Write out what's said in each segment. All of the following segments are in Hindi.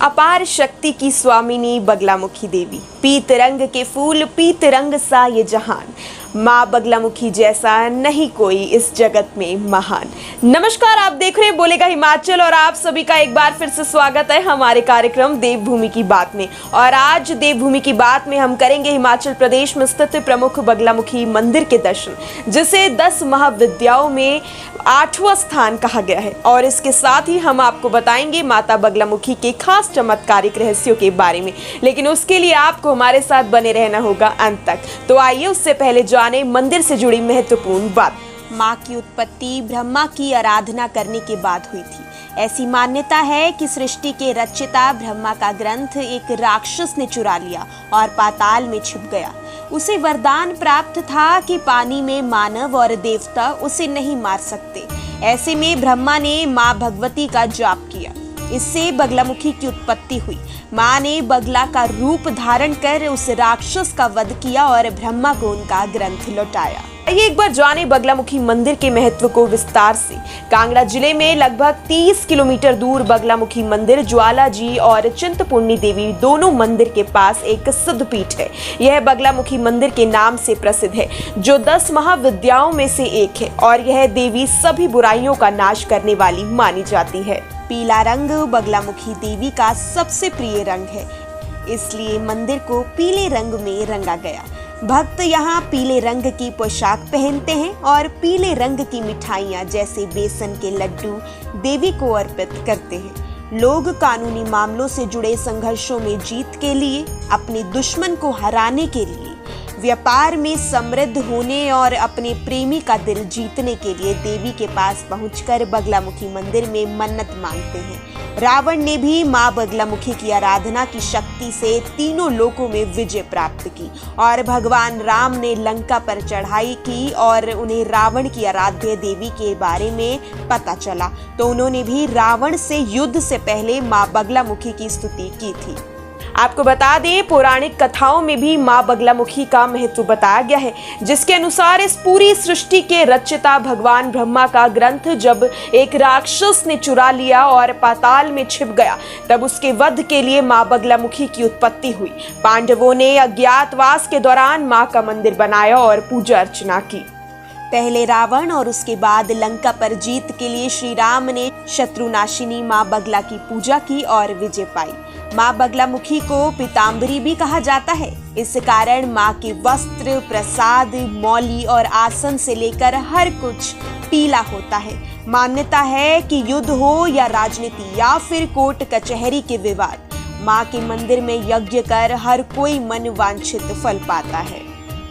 अपार शक्ति की स्वामिनी बगलामुखी देवी, पीत रंग के फूल पीत रंग सा ये जहान, माँ बगलामुखी जैसा नहीं कोई इस जगत में महान। नमस्कार, आप देख रहे हैं बोलेगा हिमाचल और आप सभी का एक बार फिर से स्वागत है हमारे कार्यक्रम देवभूमि की बात में। और आज देवभूमि की बात में हम करेंगे हिमाचल प्रदेश में स्थित प्रमुख बगलामुखी मंदिर के दर्शन, जिसे 10 महाविद्याओं में 8वां स्थान कहा गया है। और इसके साथ ही हम आपको बताएंगे माता बगलामुखी के खास चमत्कारिक रहस्यों के बारे में, लेकिन उसके लिए आपको हमारे साथ बने रहना होगा अंत तक। तो आइए उससे पहले जाने मंदिर से जुड़ी महत्वपूर्ण बात। माँ की उत्पत्ति ब्रह्मा की आराधना करने के बाद हुई थी। ऐसी मान्यता है कि सृष्टि के रचयिता ब्रह्मा का ग्रंथ एक राक्षस ने चुरा लिया और पाताल में छिप गया। उसे वरदान प्राप्त था कि पानी में मानव और देवता उसे नहीं मार सकते। ऐसे में ब्रह्मा ने माँ भगवती का जाप किया। इससे बगलामुखी की उत्पत्ति हुई। माँ ने बगला का रूप धारण कर उस राक्षस का वध किया और ब्रह्मा को उनका ग्रंथ लौटाया। आइए एक बार जाने बगलामुखी मंदिर के महत्व को विस्तार से। कांगड़ा जिले में लगभग 30 किलोमीटर दूर बगलामुखी मंदिर ज्वाला जी और चिंतपूर्णी देवी दोनों मंदिर के पास एक सिद्ध पीठ है। यह बगलामुखी मंदिर के नाम से प्रसिद्ध है, जो 10 महाविद्याओं में से एक है और यह देवी सभी बुराइयों का नाश करने वाली मानी जाती है। पीला रंग बगलामुखी देवी का सबसे प्रिय रंग है, इसलिए मंदिर को पीले रंग में रंगा गया। भक्त यहाँ पीले रंग की पोशाक पहनते हैं और पीले रंग की मिठाइयाँ जैसे बेसन के लड्डू देवी को अर्पित करते हैं। लोग कानूनी मामलों से जुड़े संघर्षों में जीत के लिए, अपने दुश्मन को हराने के लिए, व्यापार में समृद्ध होने और अपने प्रेमी का दिल जीतने के लिए देवी के पास पहुंचकर बगलामुखी मंदिर में मन्नत मांगते हैं। रावण ने भी मां बगलामुखी की आराधना की शक्ति से तीनों लोकों में विजय प्राप्त की और भगवान राम ने लंका पर चढ़ाई की और उन्हें रावण की आराध्य देवी के बारे में पता चला, तो उन्होंने भी रावण से युद्ध से पहले मां बगलामुखी की स्तुति की थी। आपको बता दें, पौराणिक कथाओं में भी माँ बगलामुखी का महत्व बताया गया है, जिसके अनुसार इस पूरी सृष्टि के रचयिता भगवान ब्रह्मा का ग्रंथ जब एक राक्षस ने चुरा लिया और पाताल में छिप गया, तब उसके वध के लिए माँ बगलामुखी की उत्पत्ति हुई। पांडवों ने अज्ञातवास के दौरान माँ का मंदिर बनाया और पूजा अर्चना की। पहले रावण और उसके बाद लंका पर जीत के लिए श्री राम ने शत्रुनाशिनी माँ बगला की पूजा की और विजय पाई। माँ बगलामुखी को पीताम्बरी भी कहा जाता है। इस कारण माँ के वस्त्र, प्रसाद, मौली और आसन से लेकर हर कुछ पीला होता है। मान्यता है कि युद्ध हो या राजनीति या फिर कोर्ट कचहरी के विवाद, माँ के मंदिर में यज्ञ कर हर कोई मन वांछित फल पाता है।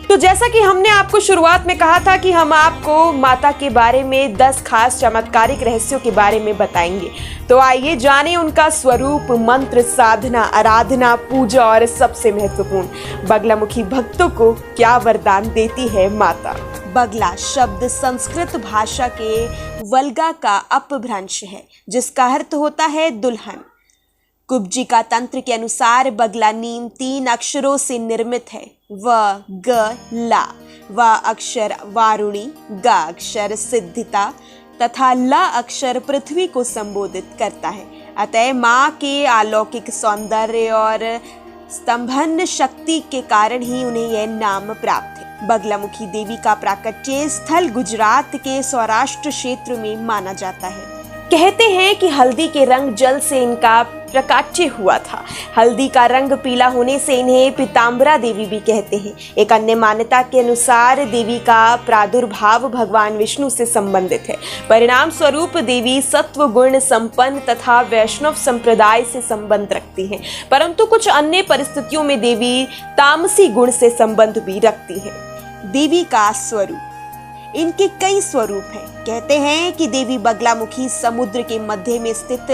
तो जैसा कि हमने आपको शुरुआत में कहा था कि हम आपको माता के बारे में 10 खास चमत्कारिक रहस्यों के बारे में बताएंगे, तो आइए जाने उनका स्वरूप, मंत्र, साधना, आराधना, पूजा और सबसे महत्वपूर्ण, बगलामुखी भक्तों को क्या वरदान देती है माता। बगला शब्द संस्कृत भाषा के वल्गा का अपभ्रंश है, जिसका अर्थ होता है दुल्हन। कुब्जिका तंत्र के अनुसार बगला नीम 3 अक्षरों से निर्मित है, व, ग, ला। व अक्षर वारुणी, ग अक्षर सिद्धिता तथा ला अक्षर पृथ्वी को संबोधित करता है। अतः माँ के अलौकिक सौंदर्य और स्तंभन शक्ति के कारण ही उन्हें यह नाम प्राप्त है। बगलामुखी देवी का प्राकट्य स्थल गुजरात के सौराष्ट्र क्षेत्र में माना जाता है। कहते हैं कि हल्दी के रंग जल से इनका प्रकाट्य हुआ था। हल्दी का रंग पीला होने से इन्हें पीताम्बरा देवी भी कहते हैं। एक अन्य मान्यता के अनुसार देवी का प्रादुर्भाव भगवान विष्णु से संबंधित है। परिणाम स्वरूप देवी सत्व गुण संपन्न तथा वैष्णव संप्रदाय से संबंध रखती हैं, परंतु कुछ अन्य परिस्थितियों में देवी तामसी गुण से संबंध भी रखती है। देवी का स्वरूप, इनके कई स्वरूप हैं। कहते हैं कि देवी बगलामुखी समुद्र के मध्य में स्थित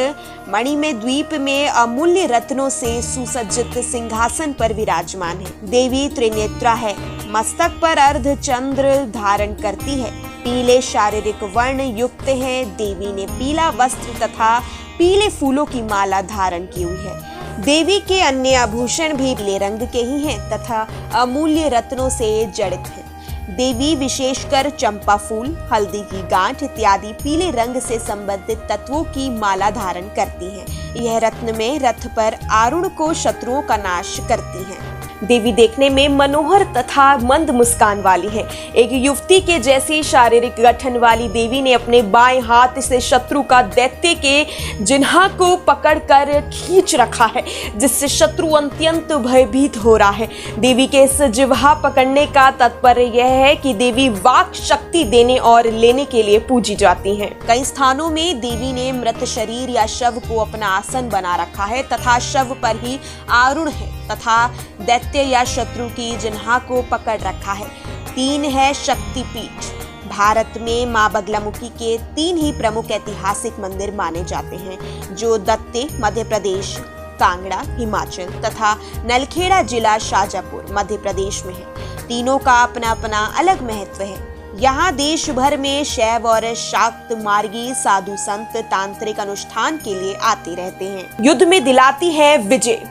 मणिमय द्वीप में अमूल्य रत्नों से सुसज्जित सिंहासन पर विराजमान है। देवी त्रिनेत्रा है, मस्तक पर अर्ध चंद्र धारण करती है, पीले शारीरिक वर्ण युक्त है। देवी ने पीला वस्त्र तथा पीले फूलों की माला धारण की हुई है। देवी के अन्य आभूषण भी पीले रंग के ही हैं तथा अमूल्य रत्नों से जड़ित हैं। देवी विशेषकर चंपा फूल, हल्दी की गांठ इत्यादि पीले रंग से संबंधित तत्वों की माला धारण करती हैं। यह रत्न में रथ पर आरूढ़ को शत्रुओं का नाश करती हैं। देवी देखने में मनोहर तथा मंद मुस्कान वाली है। एक युवती के जैसी शारीरिक गठन वाली देवी ने अपने बाएं हाथ से शत्रु का दैत्य के जिन्हा को पकड़कर खींच रखा है, जिससे शत्रु अत्यंत भयभीत हो रहा है। देवी के इस जिह्वा पकड़ने का तात्पर्य यह है कि देवी वाक शक्ति देने और लेने के लिए पूजी जाती हैं। कई स्थानों में देवी ने मृत शरीर या शव को अपना आसन बना रखा है तथा शव पर ही आरूढ़ है तथा दैत्य या शत्रु की जिन्हा को पकड़ रखा है। 3 है शक्तिपीठ। भारत में मां बगलामुखी के 3 ही प्रमुख ऐतिहासिक मंदिर माने जाते हैं, जो दत्ते मध्य प्रदेश, कांगड़ा हिमाचल तथा नलखेड़ा जिला शाजापुर मध्य प्रदेश में है। तीनों का अपना अपना अलग महत्व है। यहाँ देश भर में शैव और शाक्त मार्गी साधु संत तांत्रिक अनुष्ठान के लिए आते रहते हैं। युद्ध में दिलाती है विजय।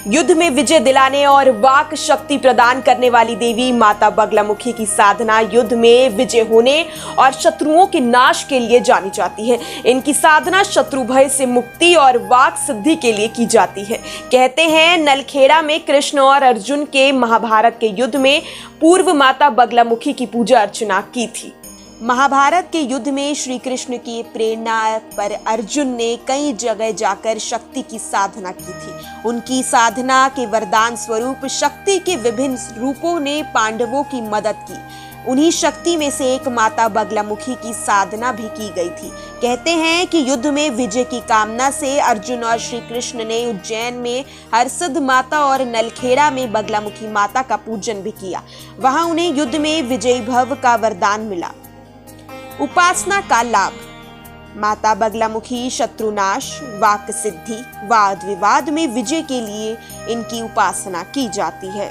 युद्ध में विजय दिलाने और वाक शक्ति प्रदान करने वाली देवी माता बगलामुखी की साधना युद्ध में विजय होने और शत्रुओं के नाश के लिए जानी जाती है। इनकी साधना शत्रु भय से मुक्ति और वाक सिद्धि के लिए की जाती है। कहते हैं नलखेड़ा में कृष्ण और अर्जुन के महाभारत के युद्ध में पूर्व माता बगलामुखी की पूजा अर्चना की थी। महाभारत के युद्ध में श्री कृष्ण की प्रेरणा पर अर्जुन ने कई जगह जाकर शक्ति की साधना की थी। उनकी साधना के वरदान स्वरूप शक्ति के विभिन्न रूपों ने पांडवों की मदद की। उन्हीं शक्ति में से एक माता बगलामुखी की साधना भी की गई थी। कहते हैं कि युद्ध में विजय की कामना से अर्जुन और श्री कृष्ण ने उज्जैन में हरसिद्ध माता और नलखेड़ा में बगलामुखी माता का पूजन भी किया। वहां उन्हें युद्ध में विजयी भव का वरदान मिला। उपासना का लाभ। माता बगलामुखी शत्रुनाश, वाक सिद्धि, वाद विवाद में विजय के लिए इनकी उपासना की जाती है।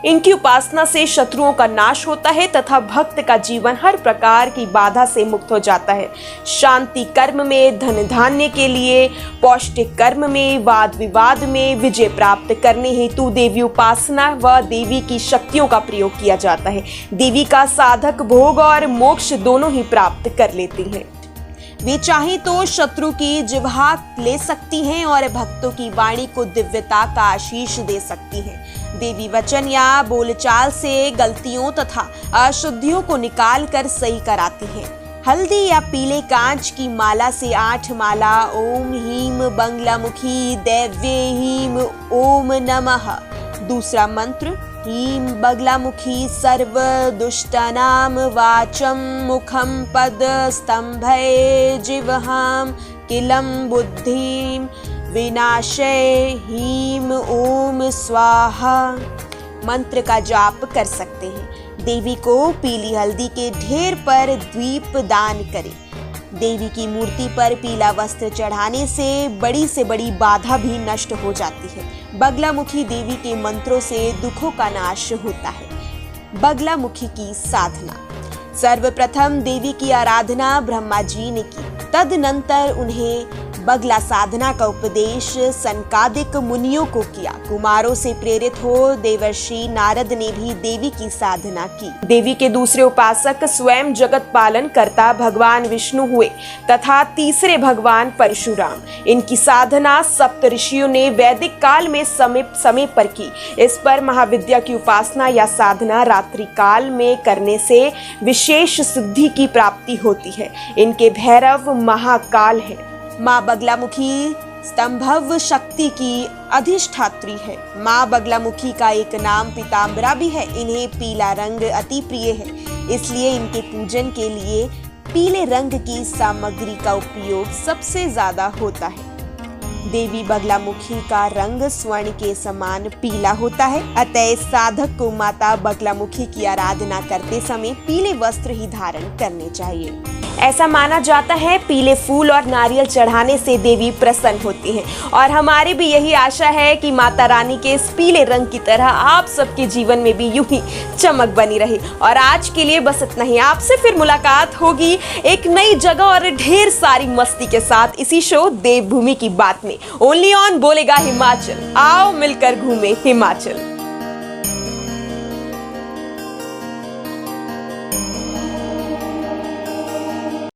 इनकी उपासना से शत्रुओं का नाश होता है तथा भक्त का जीवन हर प्रकार की बाधा से मुक्त हो जाता है। शांति कर्म में, धन धान्य के लिए, पौष्टिक कर्म में, वाद विवाद में विजय प्राप्त करने हेतु देवी उपासना व देवी की शक्तियों का प्रयोग किया जाता है। देवी का साधक भोग और मोक्ष दोनों ही प्राप्त कर लेती हैं। वे चाहे तो शत्रु की जिह्वा ले सकती हैं और भक्तों की वाणी को दिव्यता का आशीष दे सकती हैं। देवी वचन या बोलचाल से गलतियों तथा अशुद्धियों को निकाल कर सही कराती हैं। हल्दी या पीले कांच की माला से 8 माला ओम हीम बगलामुखी दैव्ये हीम ओम नमः। दूसरा मंत्र हीम बगलामुखी सर्व दुष्टानाम वाचम मुखम पद स्तंभे जिह्वाम किलम बुद्धिम विनाशय हीम ओम स्वाहा मंत्र का जाप कर सकते हैं। देवी को पीली हल्दी के ढेर पर दीप दान करें। देवी की मूर्ति पर पीला वस्त्र चढ़ाने से बड़ी बाधा भी नष्ट हो जाती है। बगलामुखी देवी के मंत्रों से दुखों का नाश होता है। बगलामुखी की साधना। सर्वप्रथम देवी की आराधना ब्रह्मा जी ने की। तदनंतर उन्हें बगला साधना का उपदेश सनकादिक मुनियों को किया। कुमारों से प्रेरित हो देवर्षि नारद ने भी देवी की साधना की। देवी के दूसरे उपासक स्वयं जगत पालन करता भगवान विष्णु हुए तथा तीसरे भगवान परशुराम। इनकी साधना सप्त ऋषियों ने वैदिक काल में समय पर की। इस पर महाविद्या की उपासना या साधना रात्रि काल में करने से विशेष सिद्धि की प्राप्ति होती है। इनके भैरव महाकाल है। माँ बगलामुखी स्तंभव शक्ति की अधिष्ठात्री है। माँ बगलामुखी का एक नाम पीताम्बरा भी है। इन्हें पीला रंग अति प्रिय है, इसलिए इनके पूजन के लिए पीले रंग की सामग्री का उपयोग सबसे ज्यादा होता है। देवी बगलामुखी का रंग स्वर्ण के समान पीला होता है, अतः साधक को माता बगलामुखी की आराधना करते समय पीले वस्त्र ही धारण करने चाहिए। ऐसा माना जाता है पीले फूल और नारियल चढ़ाने से देवी प्रसन्न होती हैं और हमारी भी यही आशा है कि माता रानी के इस पीले रंग की तरह आप सबके जीवन में भी यूं ही चमक बनी रहे। और आज के लिए बस इतना ही। आपसे फिर मुलाकात होगी एक नई जगह और ढेर सारी मस्ती के साथ इसी शो देवभूमि की बात में। ओनली ऑन बोलेगा हिमाचल। आओ मिलकर घूमे हिमाचल।